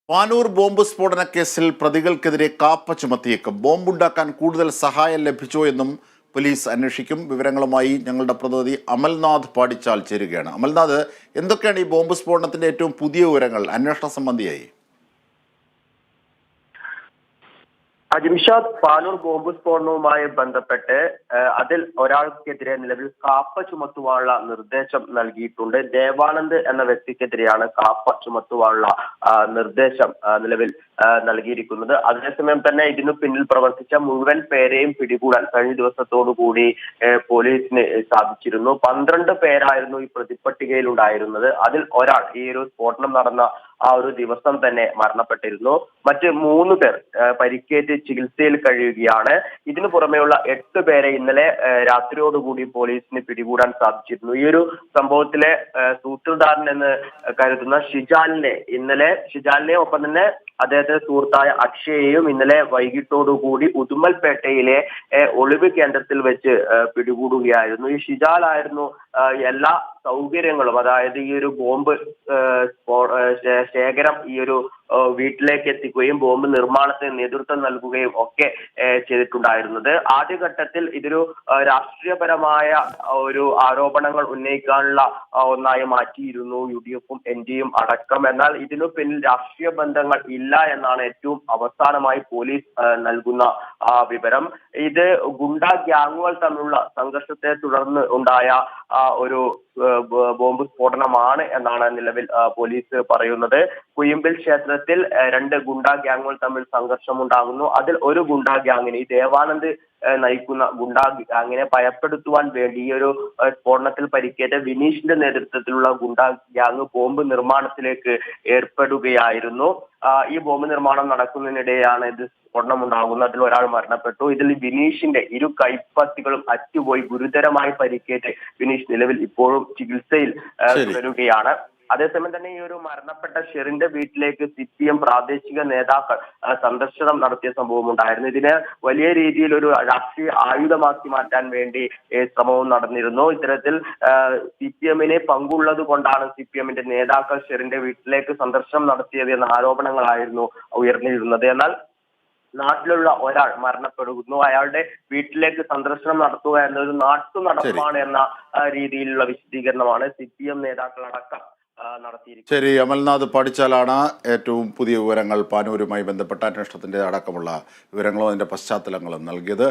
Panoor bomb സ്ഫോടന കേസിൽ പ്രതികൾക്കെതിരെ കാപ്പ ചുമത്തിയേക്കും. ബോംബുണ്ടാക്കാൻ കൂടുതൽ സഹായം ലഭിച്ചോ എന്നും പോലീസ് അന്വേഷിക്കും. വിവരങ്ങളുമായി ഞങ്ങളുടെ പ്രതിനിധി അമൽനാഥ് പാടിച്ചാൽ ചേരുകയാണ്. അമൽനാഥ്, എന്തൊക്കെയാണ് ഈ ബോംബ് സ്ഫോടനത്തിന്റെ ഏറ്റവും പുതിയ വിവരങ്ങൾ അന്വേഷണ സംബന്ധിയായി? ജിംഷാദ്, പാനൂർ ബോംബ് സ്ഫോടനവുമായി ബന്ധപ്പെട്ട് അതിൽ ഒരാൾക്കെതിരെ നിലവിൽ കാപ്പ ചുമത്തുവാനുള്ള നിർദ്ദേശം നൽകിയിട്ടുണ്ട്. ദേവാനന്ദ് എന്ന വ്യക്തിക്കെതിരെയാണ് കാപ്പ ചുമത്തുവാനുള്ള നിർദ്ദേശം നിലവിൽ നൽകിയിരിക്കുന്നത്. അതേസമയം തന്നെ ഇതിനു പിന്നിൽ പ്രവർത്തിച്ച മുഴുവൻ പേരെയും പിടികൂടാൻ കഴിഞ്ഞ ദിവസത്തോടു കൂടി പോലീസിന് സാധിച്ചിരുന്നു. 12 പേരായിരുന്നു ഈ പ്രതിപ്പട്ടികയിൽ ഉണ്ടായിരുന്നത്. അതിൽ ഒരാൾ ഈ ഒരു സ്ഫോടനം നടന്ന ആ ഒരു ദിവസം തന്നെ മരണപ്പെട്ടിരുന്നു. മറ്റ് 3 പേർ പരിക്കേറ്റ് ചികിത്സയിൽ കഴിയുകയാണ്. ഇതിനു പുറമെയുള്ള 8 പേരെ ഇന്നലെ രാത്രിയോടുകൂടി പോലീസിന് പിടികൂടാൻ സാധിച്ചിരുന്നു. ഈ ഒരു സംഭവത്തിലെ സൂത്രധാരൻ എന്ന് കരുതുന്ന ഷിജാലിനെ ഒപ്പം തന്നെ അദ്ദേഹത്തിന്റെ സുഹൃത്തായ അക്ഷയെയും ഇന്നലെ വൈകിട്ടോടുകൂടി ഉദുമൽപേട്ടയിലെ ഒളിവ് കേന്ദ്രത്തിൽ വെച്ച് പിടികൂടുകയായിരുന്നു. ഈ ഷിജാലായിരുന്നു എല്ലാ സൗകര്യങ്ങളും, അതായത് ഈ ഒരു ബോംബ് ശേഖരം ഈ ഒരു വീട്ടിലേക്ക് എത്തിക്കുകയും ബോംബ് നിർമ്മാണത്തിന് നേതൃത്വം നൽകുകയും ഒക്കെ ചെയ്തിട്ടുണ്ടായിരുന്നത്. ആദ്യഘട്ടത്തിൽ ഇതൊരു രാഷ്ട്രീയപരമായ ഒരു ആരോപണങ്ങൾ ഉന്നയിക്കാനുള്ള ഒന്നായി മാറ്റിയിരുന്നു UDF-ഉം NDയും അടക്കം. എന്നാൽ ഇതിനു പിന്നിൽ രാഷ്ട്രീയ ബന്ധങ്ങൾ ഇല്ല എന്നാണ് ഏറ്റവും അവസാനമായി പോലീസ് നൽകുന്ന വിവരം. ഇത് ഗുണ്ടാ ഗ്യാങ്ങുകൾ തമ്മിലുള്ള സംഘർഷത്തെ തുടർന്ന് ഉണ്ടായ ഒരു ബോംബ് സ്ഫോടനമാണ് എന്നാണ് നിലവിൽ പോലീസ് പറയുന്നത്. കുയിമ്പിൽ ക്ഷേത്രത്തിൽ 2 ഗുണ്ടാ ഗ്യാങ്ങുകൾ തമ്മിൽ സംഘർഷമുണ്ടാകുന്നു. അതിൽ ഒരു ഗുണ്ടാ ഗ്യാങ്ങിന്, ഈ ദേവാനന്ദ് നയിക്കുന്ന ഗുണ്ടാ ഗ്യാങ്ങിനെ ഭയപ്പെടുത്തുവാൻ വേണ്ടി ഈ ഒരു സ്ഫോടനത്തിൽ പരിക്കേറ്റ വിനീഷിന്റെ നേതൃത്വത്തിലുള്ള ഗുണ്ടാ ഗ്യാങ് ബോംബ് നിർമ്മാണത്തിലേക്ക് ഏർപ്പെടുകയായിരുന്നു. ഈ ബോംബ് നിർമ്മാണം നടക്കുന്നതിനിടെയാണ് ഇത് സ്ഫോടനം ഉണ്ടാകുന്നത്. അതിൽ ഒരാൾ മരണപ്പെട്ടു. ഇതിൽ വിനീഷിന്റെ 2 കൈപ്പത്തികളും അറ്റുപോയി ഗുരുതരമായി പരിക്കേറ്റ് വിനീഷ് നിലവിൽ ഇപ്പോഴും ചികിത്സയിൽ തുടരുകയാണ്. അതേസമയം തന്നെ ഈ ഒരു മരണപ്പെട്ട ഷെറിന്റെ വീട്ടിലേക്ക് CPM പ്രാദേശിക നേതാക്കൾ സന്ദർശനം നടത്തിയ സംഭവം ഉണ്ടായിരുന്നു. ഇതിനെ വലിയ രീതിയിൽ ഒരു രാഷ്ട്രീയ ആയുധമാക്കി മാറ്റാൻ വേണ്ടി ശ്രമവും നടന്നിരുന്നു. ഇത്തരത്തിൽ CPM-നെ പങ്കുള്ളത് കൊണ്ടാണ് CPM-ന്റെ നേതാക്കൾ ഷെറിന്റെ വീട്ടിലേക്ക് സന്ദർശനം നടത്തിയത് എന്ന ആരോപണങ്ങളായിരുന്നു ഉയർന്നിരുന്നത്. എന്നാൽ നാട്ടിലുള്ള ഒരാൾ മരണപ്പെടുന്നു, അയാളുടെ വീട്ടിലേക്ക് സന്ദർശനം നടത്തുക എന്നൊരു നാട്ടു നടപ്പാണ് എന്ന രീതിയിലുള്ള വിശദീകരണമാണ് CPM നേതാക്കൾ അടക്കം നടത്തിയിരിക്കുന്നത്. ശരി, അമൽനാഥ് പാടിച്ചാലാണ് ഏറ്റവും പുതിയ വിവരങ്ങൾ പാനൂരുമായി ബന്ധപ്പെട്ട അന്വേഷണത്തിന്റെ അടക്കമുള്ള വിവരങ്ങളും അതിന്റെ പശ്ചാത്തലങ്ങളും നൽകിയത്.